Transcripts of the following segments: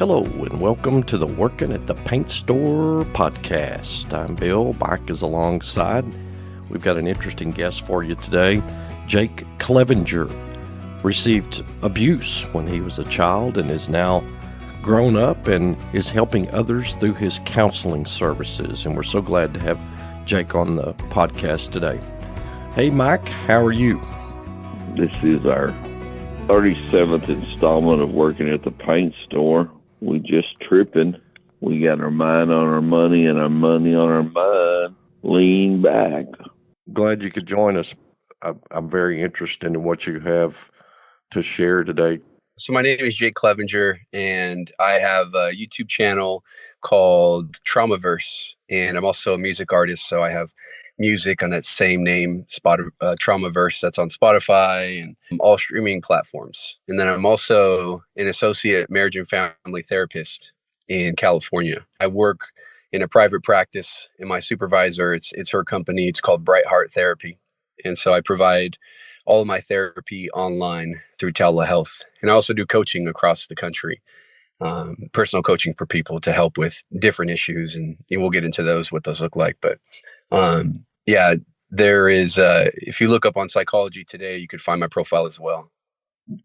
Hello and welcome to the Workin at the Paint Store podcast. I'm Bill. Mike is alongside. We've got an interesting guest for you today. Jake Clevenger received abuse when he was a child and is now grown up and is helping others through his counseling services. And we're so glad to have Jake on the podcast today. Hey, Mike, how are you? This is our 37th installment of Working at the Paint Store. We just tripping. We got our mind on our money and our money on our mind. Lean back. Glad you could join us. I'm very interested in what you have to share today. So my name is Jake Clevenger, and I have a YouTube channel called Traumaverse, and I'm also a music artist, so I have music on that same name, Traumaverse, that's on Spotify and all streaming platforms. And then I'm also an associate marriage and family therapist in California. I work in a private practice, and my supervisor, it's her company. It's called Bright Heart Therapy. And so I provide all of my therapy online through telehealth. And I also do coaching across the country, personal coaching for people to help with different issues. And we'll get into those, what those look like. But yeah, there is, if you look up on Psychology Today, you could find my profile as well.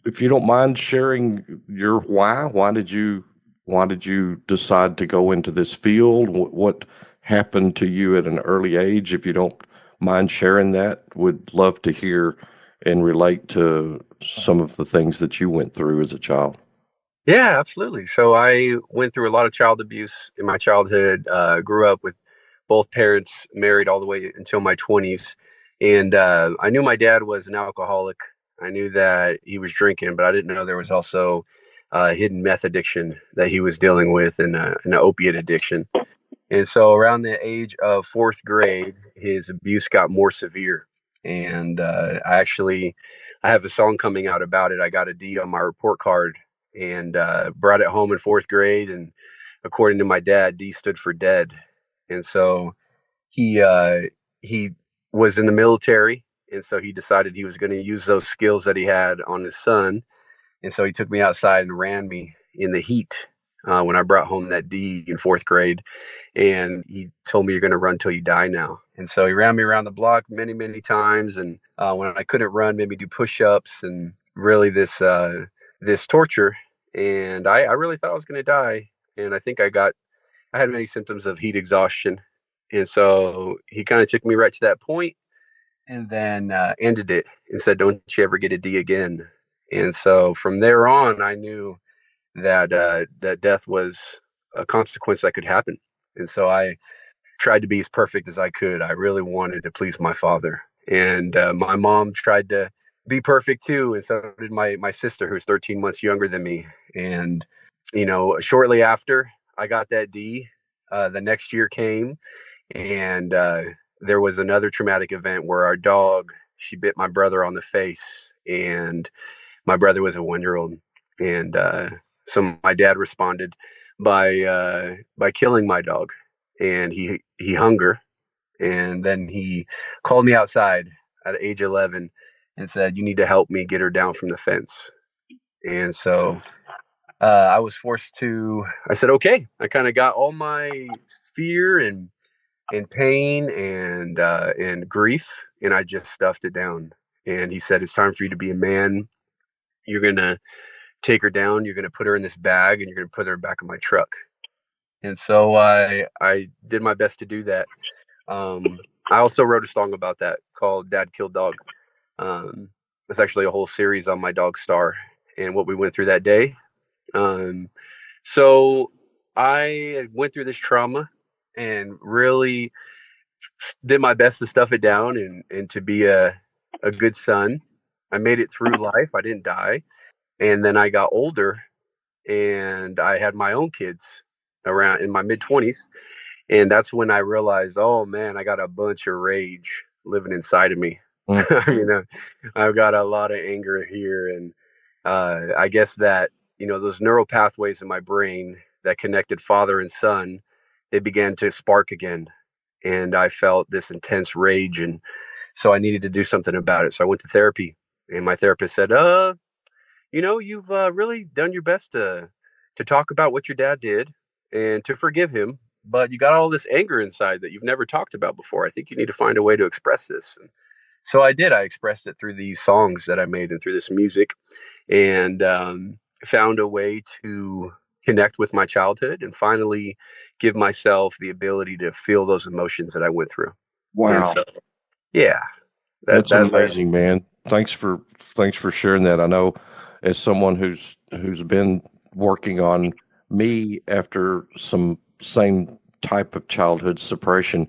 If you don't mind sharing your why did you decide to go into this field? What happened to you at an early age? If you don't mind sharing that, would love to hear and relate to some of the things that you went through as a child. Yeah, absolutely. So I went through a lot of child abuse in my childhood, grew up with both parents married all the way until my 20s. And I knew my dad was an alcoholic. I knew that he was drinking, but I didn't know there was also hidden meth addiction that he was dealing with and an opiate addiction. And so around the age of fourth grade, his abuse got more severe. And I have a song coming out about it. I got a D on my report card and brought it home in fourth grade. And according to my dad, D stood for dead. And so he was in the military, and so he decided he was going to use those skills that he had on his son. And so he took me outside and ran me in the heat when I brought home that D in fourth grade. And he told me, "You're going to run till you die now." And so he ran me around the block many, many times. And when I couldn't run, made me do push-ups and really this torture. And I really thought I was going to die. And I think I had many symptoms of heat exhaustion. And so he kind of took me right to that point and then ended it and said, "Don't you ever get a D again." And so from there on, I knew that that death was a consequence that could happen. And so I tried to be as perfect as I could. I really wanted to please my father. And my mom tried to be perfect too. And so did my sister, who's 13 months younger than me. And, shortly after I got that D, the next year came, and there was another traumatic event where our dog, she bit my brother on the face, and my brother was a 1-year-old. And so my dad responded by killing my dog, and he hung her. And then he called me outside at age 11 and said, "You need to help me get her down from the fence." And so I was I said, okay. I kind of got all my fear and pain and grief, and I just stuffed it down. And he said, "It's time for you to be a man. You're going to take her down. You're going to put her in this bag, and you're going to put her back in my truck." And so I did my best to do that. I also wrote a song about that called "Dad Killed Dog." It's actually a whole series on my dog Star and what we went through that day. So I went through this trauma and really did my best to stuff it down and to be a good son. I made it through life. I didn't die. And then I got older and I had my own kids around in my mid-20s. And that's when I realized, oh man, I got a bunch of rage living inside of me. I mean, I've got a lot of anger here. And I guess that, those neural pathways in my brain that connected father and son, they began to spark again. And I felt this intense rage. And so I needed to do something about it. So I went to therapy, and my therapist said, you've really done your best to to talk about what your dad did and to forgive him, but you got all this anger inside that you've never talked about before. I think you need to find a way to express this. And so I did. I expressed it through these songs that I made and through this music, and found a way to connect with my childhood and finally give myself the ability to feel those emotions that I went through. And Wow. so, yeah, That's that amazing, man. Thanks for sharing that. I know as someone who's been working on me after some same type of childhood suppression,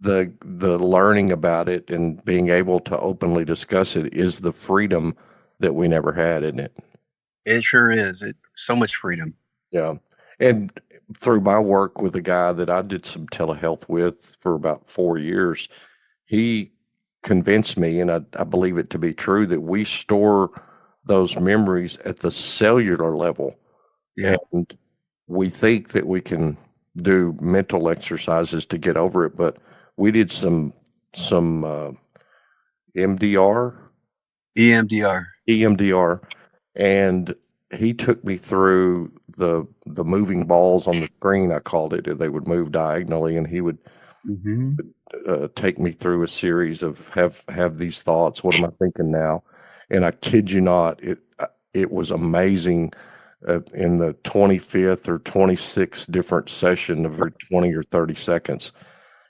the learning about it and being able to openly discuss it is the freedom that we never had, isn't it? it sure is. It so much freedom. Yeah. And through my work with a guy that I did some telehealth with for about 4 years, he convinced me, and I believe it to be true, that we store those memories at the cellular level. Yeah. And we think that we can do mental exercises to get over it, but we did some MDR, EMDR. EMDR, and he took me through the moving balls on the screen. I called it. They would move diagonally, and he would Hmm. take me through a series of have these thoughts. What am I thinking now? And I kid you not, it was amazing. In the 25th or 26th different session of every 20 or 30 seconds,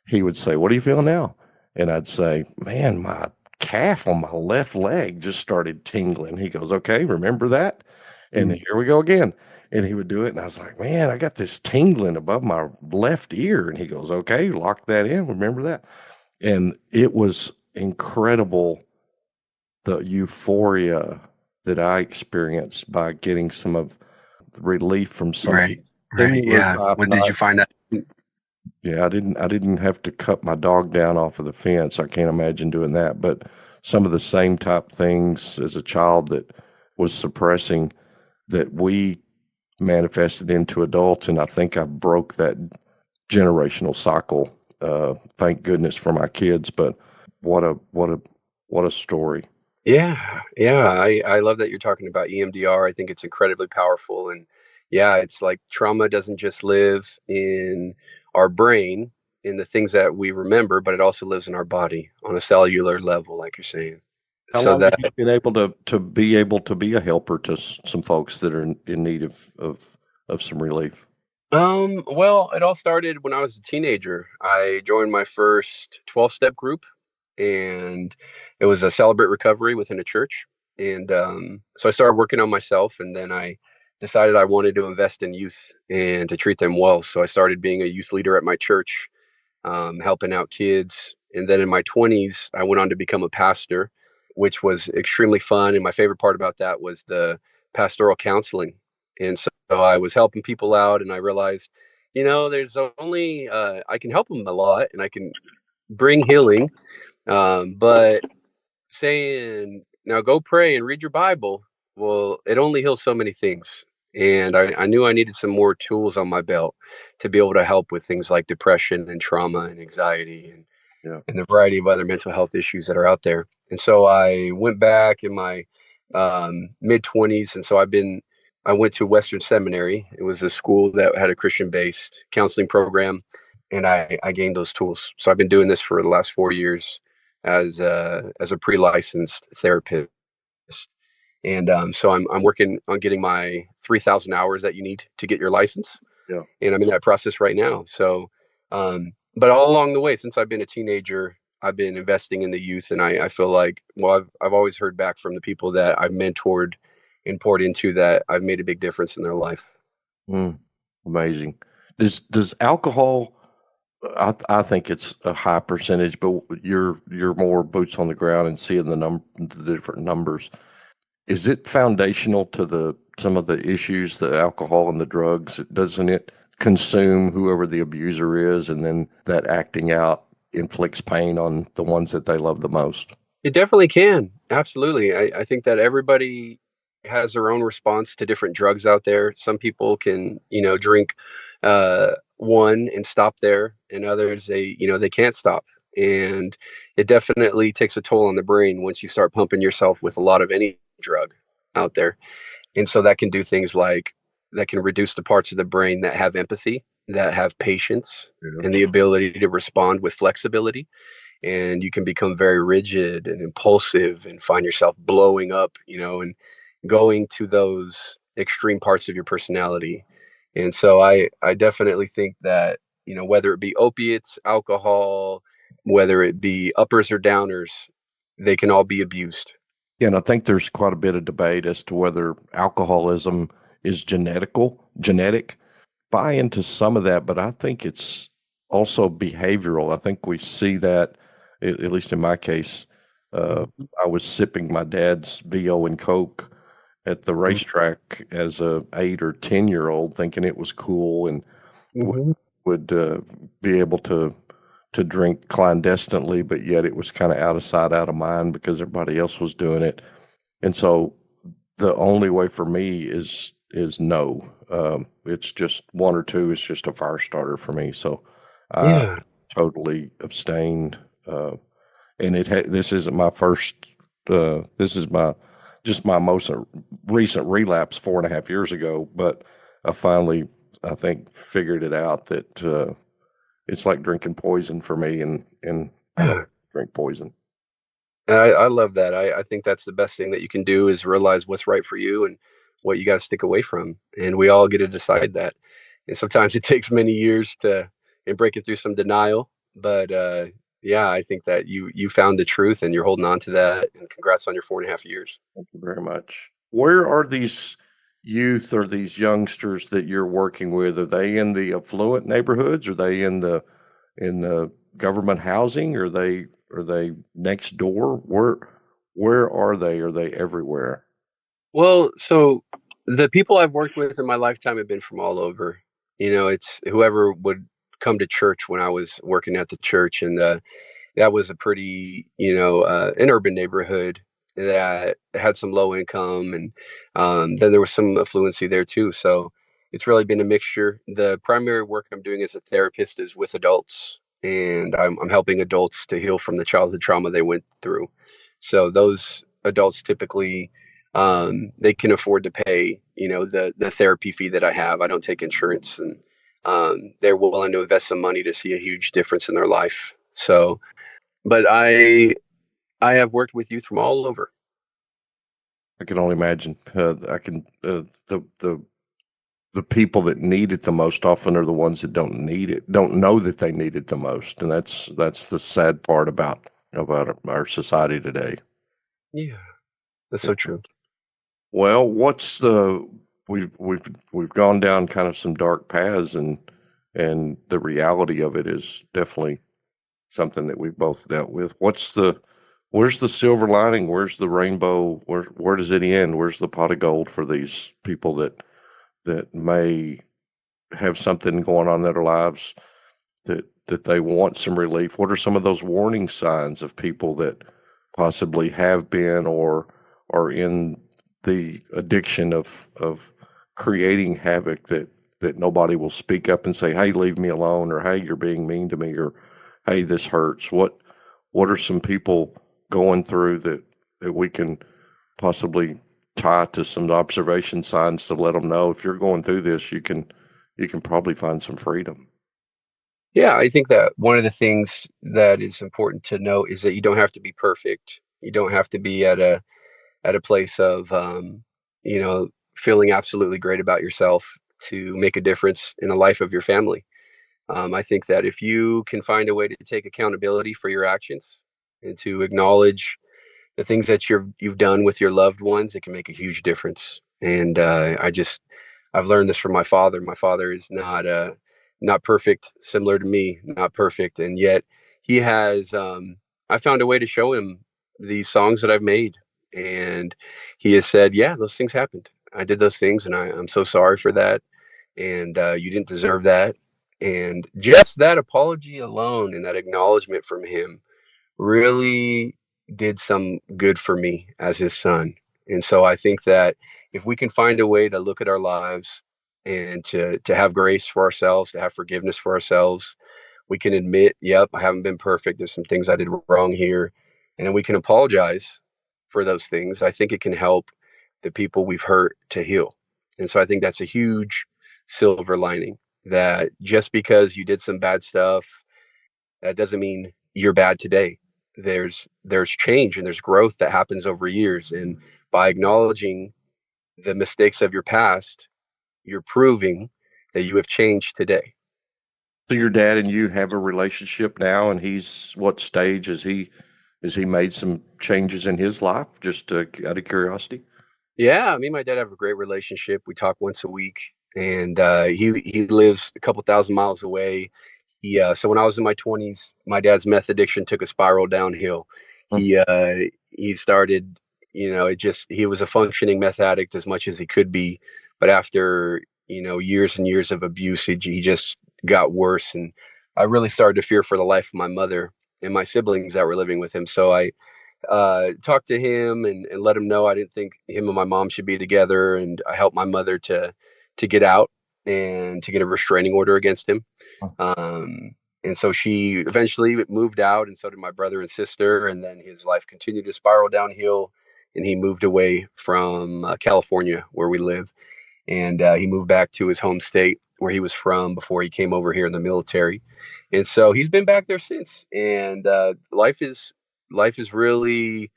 he would say, "What do you feel now?" And I'd say, "Man, my calf on my left leg just started tingling." He goes, "Okay, remember that?" And here we go again. And he would do it. And I was like, "Man, I got this tingling above my left ear." And he goes, "Okay, lock that in. Remember that." And it was incredible, the euphoria that I experienced by getting some of the relief from some of the Right. Right. similar Yeah. type. What did you find that? Yeah, I didn't have to cut my dog down off of the fence. I can't imagine doing that. But some of the same type things as a child that was suppressing, that we manifested into adults, and I think I broke that generational cycle. Thank goodness for my kids. But what a story. Yeah, yeah. I love that you're talking about EMDR. I think it's incredibly powerful. And yeah, it's like trauma doesn't just live in our brain, in the things that we remember, but it also lives in our body on a cellular level, like you're saying. How So long have that, you been able to be a helper to some folks that are in need of some relief? well, it all started when I was a teenager. I joined my first 12-step group, and it was a Celebrate Recovery within a church. And so I started working on myself, and then I decided I wanted to invest in youth and to treat them well. So I started being a youth leader at my church, helping out kids. And then in my 20s, I went on to become a pastor, which was extremely fun. And my favorite part about that was the pastoral counseling. And so I was helping people out, and I realized, there's only, I can help them a lot and I can bring healing. But saying, now go pray and read your Bible, well, it only heals so many things. And I knew I needed some more tools on my belt to be able to help with things like depression and trauma and anxiety Yeah. and the variety of other mental health issues that are out there. And so I went back in my mid 20s. And so I went to Western Seminary. It was a school that had a Christian based counseling program. And I gained those tools. So I've been doing this for the last 4 years as a pre-licensed therapist. And so I'm working on getting my 3,000 hours that you need to get your license, Yeah. and I'm in that process right now. So, but all along the way, since I've been a teenager, I've been investing in the youth, and I feel like, well, I've always heard back from the people that I've mentored and poured into that I've made a big difference in their life. Mm, amazing. Does alcohol? I think it's a high percentage, but you're more boots on the ground and seeing the different numbers. Is it foundational to the some of the issues, the alcohol and the drugs? Doesn't it consume whoever the abuser is, and then that acting out inflicts pain on the ones that they love the most? It definitely can. Absolutely. I think that everybody has their own response to different drugs out there. Some people can, drink one and stop there, and others they can't stop. And it definitely takes a toll on the brain once you start pumping yourself with a lot of any drug out there. And so that can do things like that can reduce the parts of the brain that have empathy, that have patience, Yeah. and the ability to respond with flexibility. And you can become very rigid and impulsive and find yourself blowing up, and going to those extreme parts of your personality. And so I definitely think that, whether it be opiates, alcohol, whether it be uppers or downers, they can all be abused. Yeah, and I think there's quite a bit of debate as to whether alcoholism is genetic. Buy into some of that, but I think it's also behavioral. I think we see that, at least in my case. Uh, I was sipping my dad's VO and Coke at the racetrack as a 8 or 10 year old, thinking it was cool, and Mm-hmm. would be able to drink clandestinely, but yet it was kind of out of sight, out of mind because everybody else was doing it. And so the only way for me is no. It's just one or two. It's just a fire starter for me. So I Yeah. totally abstained. And this isn't my first. This is my just my most recent relapse 4.5 years ago. But I finally, I think, figured it out that it's like drinking poison for me, and I don't Yeah. drink poison. I love that. I think that's the best thing that you can do is realize what's right for you and what you got to stick away from. And we all get to decide that. And sometimes it takes many years to and breaking through some denial. But yeah, I think that you found the truth and you're holding on to that. And congrats on your 4.5 years. Thank you very much. Where are these youth or these youngsters that you're working with? Are they in the affluent neighborhoods? Are they in the government housing? Are they next door? Where are they? Are they everywhere? Well, so the people I've worked with in my lifetime have been from all over. It's whoever would come to church when I was working at the church, and that was a pretty, an urban neighborhood that had some low income, and then there was some affluency there too. So it's really been a mixture. The primary work I'm doing as a therapist is with adults, and I'm helping adults to heal from the childhood trauma they went through. So those adults typically, they can afford to pay, the therapy fee that I have. I don't take insurance, and they're willing to invest some money to see a huge difference in their life. So, but I have worked with youth from all over. I can only imagine. I can the people that need it the most often are the ones that don't need it, don't know that they need it the most, and that's the sad part about our society today. Yeah, that's so true. Well, what's the we've gone down kind of some dark paths, and the reality of it is definitely something that we've both dealt with. Where's the silver lining? Where's the rainbow? Where does it end? Where's the pot of gold for these people that may have something going on in their lives that they want some relief? What are some of those warning signs of people that possibly have been or are in the addiction of creating havoc that nobody will speak up and say, "Hey, leave me alone," or "Hey, you're being mean to me," or "Hey, this hurts." What are some people going through that we can possibly tie to some observation signs to let them know if you're going through this, you can probably find some freedom. Yeah, I think that one of the things that is important to note is that you don't have to be perfect. You don't have to be at a place of feeling absolutely great about yourself to make a difference in the life of your family. I think that if you can find a way to take accountability for your actions and to acknowledge the things that you've done with your loved ones, it can make a huge difference. And I've learned this from my father. My father is not perfect, similar to me, not perfect, and yet he has. I found a way to show him these songs that I've made, and he has said, "Yeah, those things happened. I did those things, and I'm so sorry for that. And you didn't deserve that." And just that apology alone and that acknowledgement from him really did some good for me as his son. And so I think that if we can find a way to look at our lives and to have grace for ourselves, to have forgiveness for ourselves, we can admit, yep, I haven't been perfect. There's some things I did wrong here. And then we can apologize for those things. I think it can help the people we've hurt to heal. And so I think that's a huge silver lining, that just because you did some bad stuff, that doesn't mean you're bad today. There's change and there's growth that happens over years. And by acknowledging the mistakes of your past, you're proving that you have changed today. So your dad and you have a relationship now, and he's what stage is he? Has he made some changes in his life? Just out of curiosity. Yeah, me and my dad have a great relationship. We talk once a week, and he lives a couple thousand miles away. So when I was in my 20s, my dad's meth addiction took a spiral downhill. Hmm. He started, he was a functioning meth addict as much as he could be, but after years and years of abuse, he just got worse, and I really started to fear for the life of my mother and my siblings that were living with him. So I talked to him and let him know I didn't think him and my mom should be together, and I helped my mother to get out and to get a restraining order against him. Um, and so she eventually moved out, and so did my brother and sister. And then his life continued to spiral downhill, and he moved away from California, where we live, and he moved back to his home state where he was from before he came over here in the military. And so he's been back there since. And life is really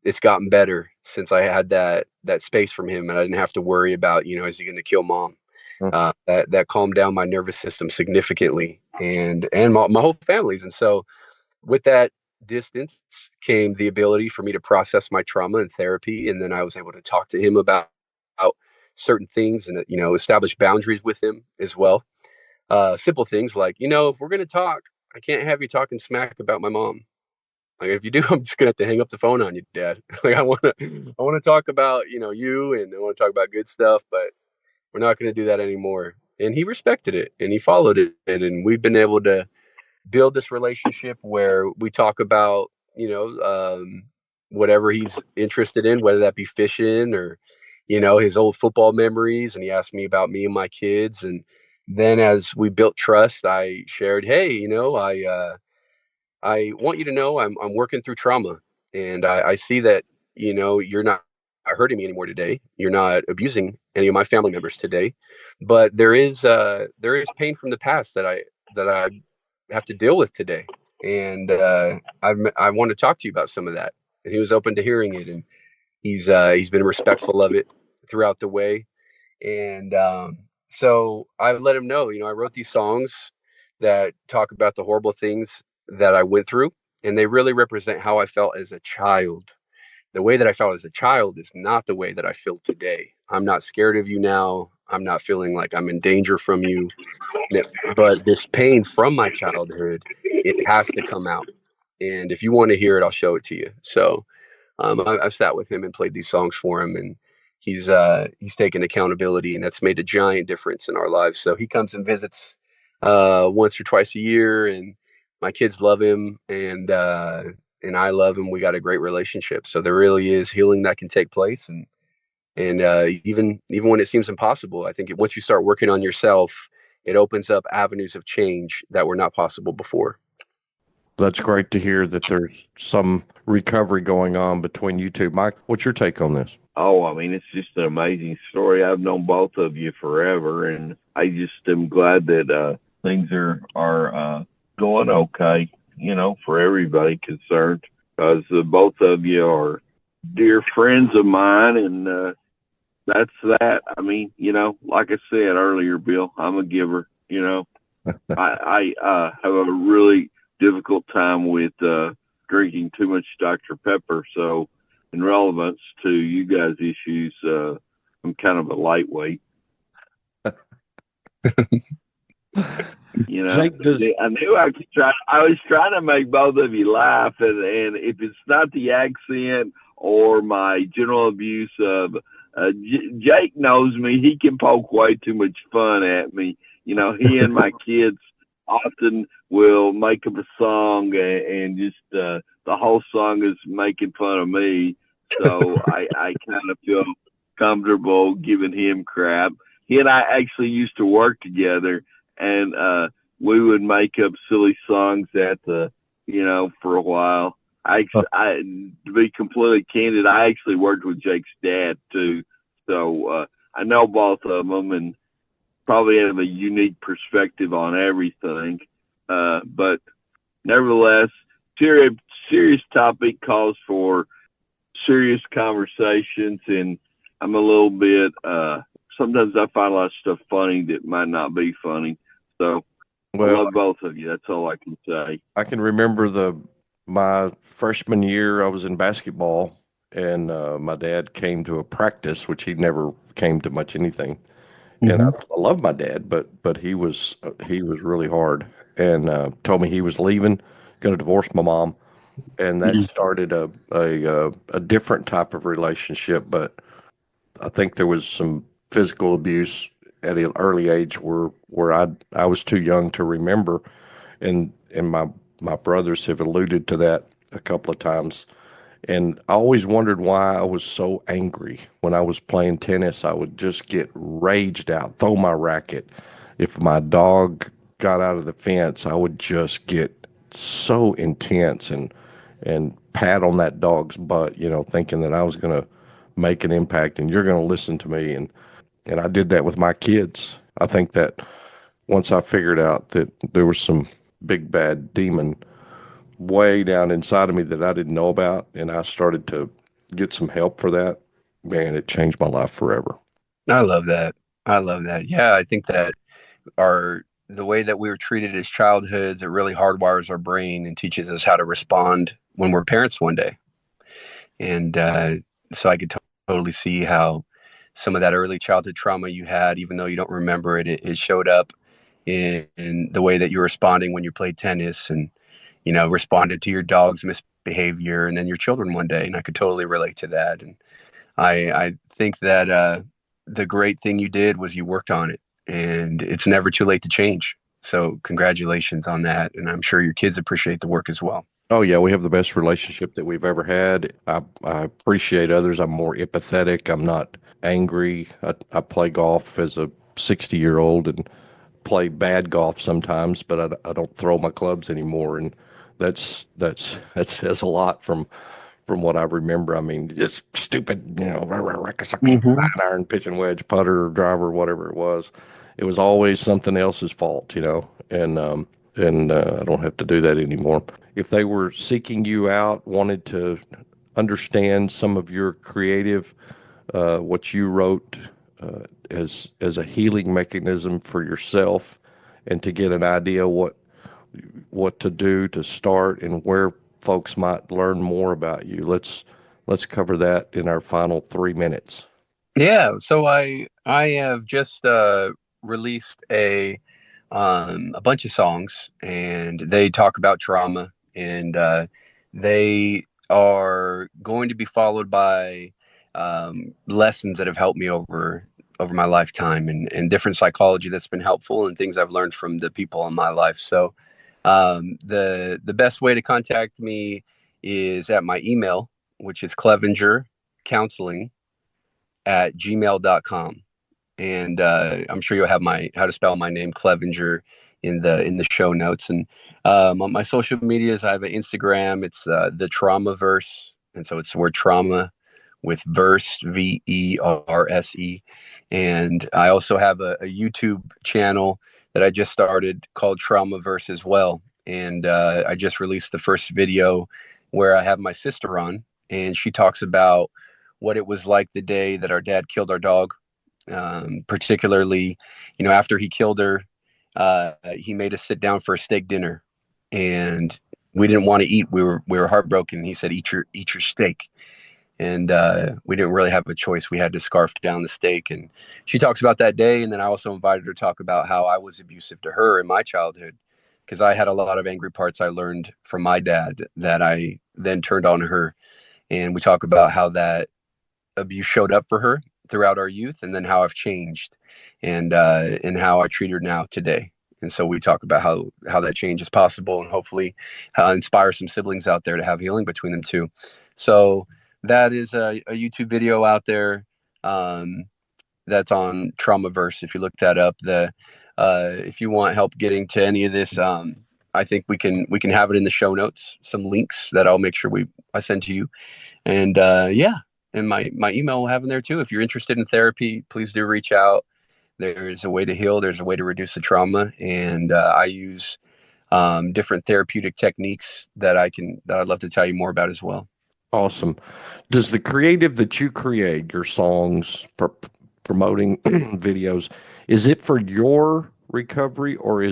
it's gotten better since I had that space from him, and I didn't have to worry about, is he going to kill mom? Hmm. That calmed down my nervous system significantly, and my whole family's. And so with that distance came the ability for me to process my trauma in therapy, and then I was able to talk to him about certain things, and establish boundaries with him as well. Simple things like, if we're going to talk, I can't have you talking smack about my mom. Like, if you do, I'm just gonna have to hang up the phone on you, Dad. Like, I want to talk about you, and I want to talk about good stuff, but we're not going to do that anymore. And he respected it, and he followed it, and we've been able to build this relationship where we talk about whatever he's interested in, whether that be fishing or his old football memories, and he asked me about me and my kids. And then as we built trust, I shared, hey, I want you to know I'm working through trauma, and I see that you're not hurting me anymore today. You're not abusing any of my family members today, but there is pain from the past that I have to deal with today, and I want to talk to you about some of that. And he was open to hearing it, and he's been respectful of it throughout the way. And so I let him know, I wrote these songs that talk about the horrible things that I went through, and they really represent how I felt as a child. The way that I felt as a child is not the way that I feel today. I'm not scared of you now. I'm not feeling like I'm in danger from you. But this pain from my childhood, it has to come out. And if you want to hear it, I'll show it to you. So I've sat with him and played these songs for him, and he's taken accountability, and that's made a giant difference in our lives. So he comes and visits once or twice a year, and my kids love him, and I love him. We got a great relationship. So there really is healing that can take place, and even when it seems impossible, I think once you start working on yourself, it opens up avenues of change that were not possible before. That's great to hear that there's some recovery going on between you two. Mike, what's your take on this? Oh, I mean, it's just an amazing story. I've known both of you forever, and I just am glad that things are going okay, for everybody concerned, because both of you are dear friends of mine, and that's that. I mean, like I said earlier, Bill, I'm a giver. I have a really difficult time with drinking too much Dr. Pepper. So, in relevance to you guys' issues, I'm kind of a lightweight. Jake, does I knew I could try. I was trying to make both of you laugh, and if it's not the accent or my general abuse of Jake knows me, he can poke way too much fun at me. He and my kids often will make up a song, and just the whole song is making fun of me. So I kind of feel comfortable giving him crap. He and I actually used to work together, and we would make up silly songs for a while. To be completely candid, I actually worked with Jake's dad too. So I know both of them and probably have a unique perspective on everything. But nevertheless, serious topic calls for serious conversations, and I'm a little bit. Sometimes I find a lot of stuff funny that might not be funny. So I Well, love both of you. That's all I can say. I can remember my freshman year. I was in basketball, and my dad came to a practice, which he never came to much anything. And Hmm. I love my dad, but he was really hard, and told me he was leaving, going to divorce my mom, and that started a different type of relationship. But I think there was some physical abuse at an early age where I was too young to remember, and my brothers have alluded to that a couple of times. And I always wondered why I was so angry when I was playing tennis. I would just get raged out, throw my racket. If my dog got out of the fence, I would just get so intense and pat on that dog's butt, thinking that I was going to make an impact and you're going to listen to me. And I did that with my kids. I think that once I figured out that there was some big bad demon way down inside of me that I didn't know about, and I started to get some help for that, man, it changed my life forever. I love that. I love that. Yeah, I think that our the way that we were treated as childhoods, it really hardwires our brain and teaches us how to respond when we're parents one day. And so I could totally see how some of that early childhood trauma you had, even though you don't remember it, it showed up in the way that you're responding when you played tennis and, responded to your dog's misbehavior and then your children one day. And I could totally relate to that. And I think that the great thing you did was you worked on it, and it's never too late to change. So congratulations on that, and I'm sure your kids appreciate the work as well. Oh yeah, we have the best relationship that we've ever had. I appreciate others. I'm more empathetic. I'm not angry. I play golf as a 60-year-old and play bad golf sometimes, but I don't throw my clubs anymore, and that says a lot from what I remember. I mean, just stupid, Hmm. nine iron, pitching wedge, putter, driver, whatever it was. It was always something else's fault, and I don't have to do that anymore. If they were seeking you out, wanted to understand some of your creative, what you wrote as a healing mechanism for yourself, and to get an idea what to do to start and where folks might learn more about you. Let's cover that in our final 3 minutes. Yeah, so I have just released a bunch of songs, and they talk about trauma, and they are going to be followed by lessons that have helped me over my lifetime, and different psychology that's been helpful, and things I've learned from the people in my life. So the best way to contact me is at my email, which is clevengercounseling@gmail.com. And I'm sure you'll have my how to spell my name, Clevenger, in the show notes. And on my social medias, I have an Instagram. It's the Traumaverse, and so it's the word trauma with verse, Verse. And I also have a YouTube channel that I just started called Traumaverse as well. And I just released the first video where I have my sister on, and she talks about what it was like the day that our dad killed our dog. Particularly, after he killed her, he made us sit down for a steak dinner, and we didn't want to eat. We were heartbroken. He said, "Eat your steak," and we didn't really have a choice. We had to scarf down the steak. And she talks about that day, and then I also invited her to talk about how I was abusive to her in my childhood, because I had a lot of angry parts I learned from my dad that I then turned on her. And we talk about how that abuse showed up for her throughout our youth, and then how I've changed, and how I treat her now today. And so we talk about how that change is possible, and hopefully inspire some siblings out there to have healing between them too. So that is a YouTube video out there, that's on Traumaverse. If you look that up, the if you want help getting to any of this, I think we can have it in the show notes. Some links that I'll make sure I send to you. And yeah, and my email will have in there too. If you're interested in therapy, please do reach out. There's a way to heal. There's a way to reduce the trauma, and I use different therapeutic techniques that I'd love to tell you more about as well. Awesome. Does the creative that you create, your songs, promoting videos, is it for your recovery, or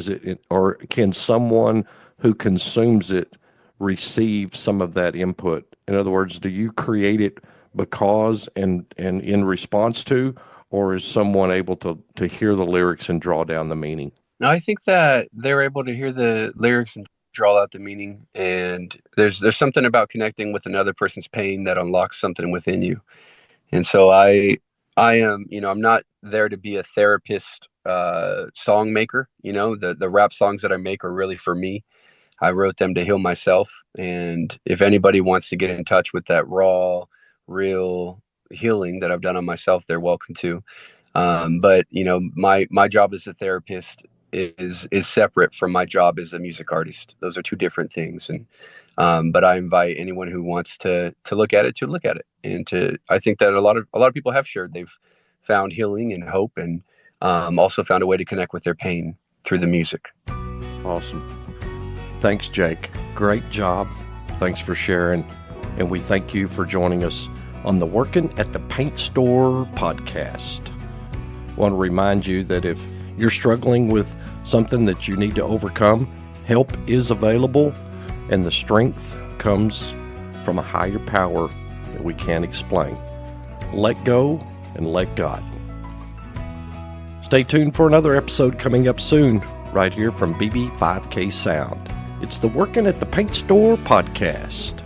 or can someone who consumes it receive some of that input? In other words, do you create it because and in response to, or is someone able to hear the lyrics and draw down the meaning? Now, I think that they're able to hear the lyrics and draw out the meaning, and there's something about connecting with another person's pain that unlocks something within you. And so I am, I'm not there to be a therapist song maker. The rap songs that I make are really for me. I wrote them to heal myself. And if anybody wants to get in touch with that raw, real healing that I've done on myself, they're welcome to. But my job as a therapist is separate from my job as a music artist. Those are two different things. And but I invite anyone who wants to look at it to look at it. And I think that a lot of people have shared they've found healing and hope, and also found a way to connect with their pain through the music. Awesome. Thanks, Jake. Great job. Thanks for sharing. And we thank you for joining us on the Workin at the Paint Store podcast. I want to remind you that if you're struggling with something that you need to overcome, help is available, and the strength comes from a higher power that we can't explain. Let go and let God. Stay tuned for another episode coming up soon, right here from BB5K Sound. It's the Workin at the Paint Store podcast.